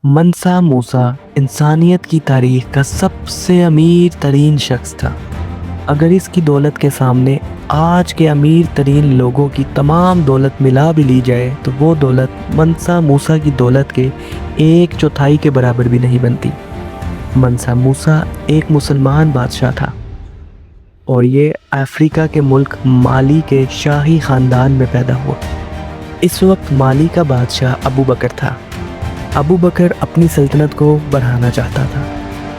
منسا موسیٰ انسانیت کی تاریخ کا سب سے امیر ترین شخص تھا۔ اگر اس کی دولت کے سامنے آج کے امیر ترین لوگوں کی تمام دولت ملا بھی لی جائے تو وہ دولت منسا موسیٰ کی دولت کے 1/4 کے برابر بھی نہیں بنتی۔ منسا موسیٰ ایک مسلمان بادشاہ تھا اور یہ افریقہ کے ملک مالی کے شاہی خاندان میں پیدا ہوا۔ اس وقت مالی کا بادشاہ ابو بکر تھا۔ ابو بکر اپنی سلطنت کو بڑھانا چاہتا تھا،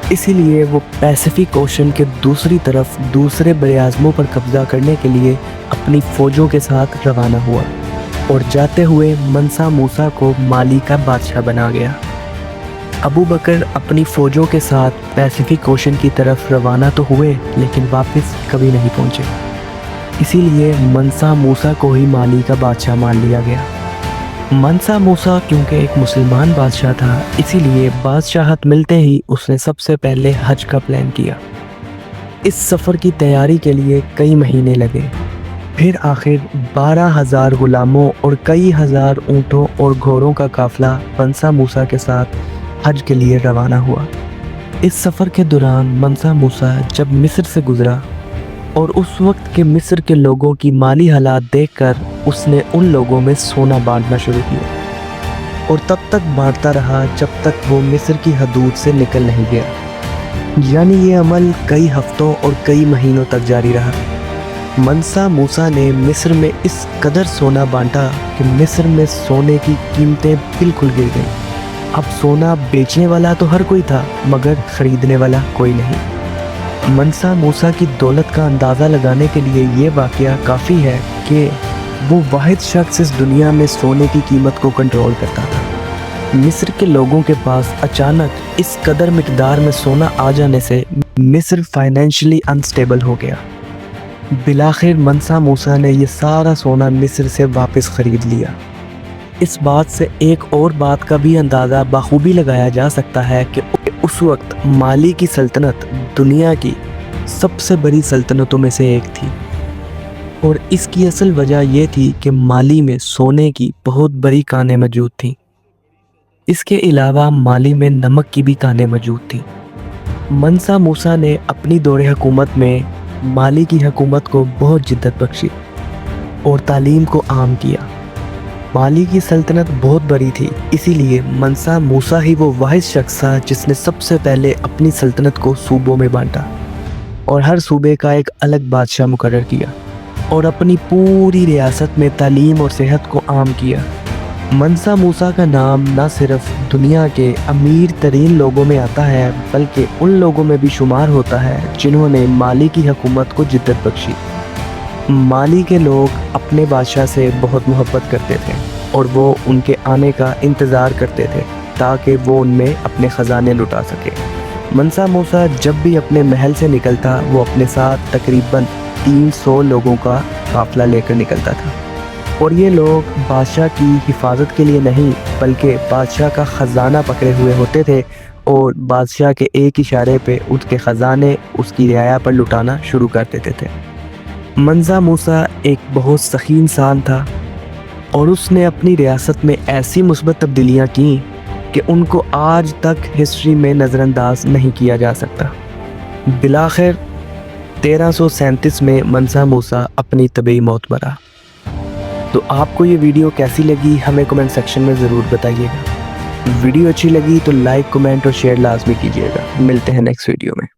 اسی لیے وہ پیسیفک اوشن کے دوسری طرف دوسرے براعظموں پر قبضہ کرنے کے لیے اپنی فوجوں کے ساتھ روانہ ہوا اور جاتے ہوئے منسا موسیٰ کو مالی کا بادشاہ بنا گیا۔ ابو بکر اپنی فوجوں کے ساتھ پیسیفک اوشن کی طرف روانہ تو ہوئے لیکن واپس کبھی نہیں پہنچے، اسی لیے منسا موسیٰ کو ہی مالی کا بادشاہ مان لیا گیا۔ منسا موسیٰ کیونکہ ایک مسلمان بادشاہ تھا، اسی لیے بادشاہت ملتے ہی اس نے سب سے پہلے حج کا پلان کیا۔ اس سفر کی تیاری کے لیے کئی مہینے لگے، پھر آخر 12,000 غلاموں اور کئی ہزار اونٹوں اور گھوڑوں کا قافلہ منسا موسیٰ کے ساتھ حج کے لیے روانہ ہوا۔ اس سفر کے دوران منسا موسیٰ جب مصر سے گزرا اور اس وقت کے مصر کے لوگوں کی مالی حالات دیکھ کر اس نے ان لوگوں میں سونا بانٹنا شروع کیا اور تب تک بانٹتا رہا جب تک وہ مصر کی حدود سے نکل نہیں گیا، یعنی یہ عمل کئی ہفتوں اور کئی مہینوں تک جاری رہا۔ منسا موسیٰ نے مصر میں اس قدر سونا بانٹا کہ مصر میں سونے کی قیمتیں بالکل گر گئیں۔ اب سونا بیچنے والا تو ہر کوئی تھا مگر خریدنے والا کوئی نہیں۔ منسا موسیٰ کی دولت کا اندازہ لگانے کے لیے یہ واقعہ کافی ہے کہ وہ واحد شخص اس دنیا میں سونے کی قیمت کو کنٹرول کرتا تھا۔ مصر کے لوگوں کے پاس اچانک اس قدر مقدار میں سونا آ جانے سے مصر فائنینشلی انسٹیبل ہو گیا۔ بالآخر منسا موسیٰ نے یہ سارا سونا مصر سے واپس خرید لیا۔ اس بات سے ایک اور بات کا بھی اندازہ بخوبی لگایا جا سکتا ہے کہ اس وقت مالی کی سلطنت دنیا کی سب سے بڑی سلطنتوں میں سے ایک تھی، اور اس کی اصل وجہ یہ تھی کہ مالی میں سونے کی بہت بڑی کانیں موجود تھیں۔ اس کے علاوہ مالی میں نمک کی بھی کانیں موجود تھیں۔ منسا موسیٰ نے اپنی دور حکومت میں مالی کی حکومت کو بہت جدت بخشی اور تعلیم کو عام کیا۔ مالی کی سلطنت بہت بڑی تھی، اسی لیے منسا موسیٰ ہی وہ واحد شخص تھا جس نے سب سے پہلے اپنی سلطنت کو صوبوں میں بانٹا اور ہر صوبے کا ایک الگ بادشاہ مقرر کیا اور اپنی پوری ریاست میں تعلیم اور صحت کو عام کیا۔ منسا موسیٰ کا نام نہ صرف دنیا کے امیر ترین لوگوں میں آتا ہے بلکہ ان لوگوں میں بھی شمار ہوتا ہے جنہوں نے مالی کی حکومت کو جدت بخشی۔ مالی کے لوگ اپنے بادشاہ سے بہت محبت کرتے تھے اور وہ ان کے آنے کا انتظار کرتے تھے تاکہ وہ ان میں اپنے خزانے لٹا سکے۔ منسا موسیٰ جب بھی اپنے محل سے نکلتا وہ اپنے ساتھ تقریباً 300 لوگوں کا قافلہ لے کر نکلتا تھا، اور یہ لوگ بادشاہ کی حفاظت کے لیے نہیں بلکہ بادشاہ کا خزانہ پکڑے ہوئے ہوتے تھے اور بادشاہ کے ایک اشارے پہ اس کے خزانے اس کی رعایا پر لٹانا شروع کر دیتے تھے۔ منسا موسیٰ ایک بہت سخی انسان تھا اور اس نے اپنی ریاست میں ایسی مثبت تبدیلیاں کیں کہ ان کو آج تک ہسٹری میں نظر انداز نہیں کیا جا سکتا۔ بالآخر 1337 میں منسا موسیٰ اپنی طبعی موت مرا۔ تو آپ کو یہ ویڈیو کیسی لگی ہمیں کمنٹ سیکشن میں ضرور بتائیے گا۔ ویڈیو اچھی لگی تو لائک، کمنٹ اور شیئر لازمی کیجیے گا۔ ملتے ہیں نیکسٹ ویڈیو میں۔